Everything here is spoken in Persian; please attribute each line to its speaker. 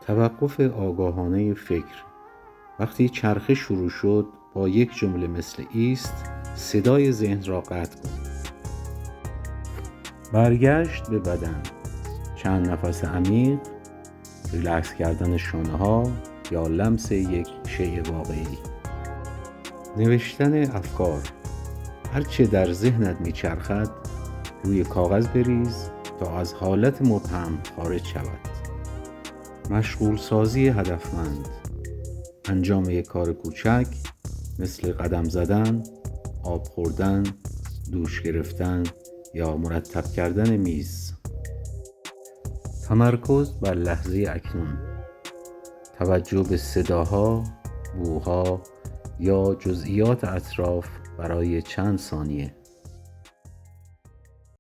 Speaker 1: توقف آگاهانه فکر. وقتی چرخه شروع شد با یک جمله مثل ایست صدای ذهن را قطع کن. برگشت به بدن. چند نفس عمیق، ریلکس کردن شانه ها یا لمس یک شیء واقعی. نوشتن افکار. هرچه در ذهنت میچرخد روی کاغذ بریز تا از حالت مبهم خارج شود. مشغول سازی هدفمند. انجام یک کار کوچک مثل قدم زدن، آب خوردن، دوش گرفتن یا مرتب کردن میز. تمرکز بر لحظه اکنون. توجه به صداها، بوها یا جزئیات اطراف برای چند ثانیه.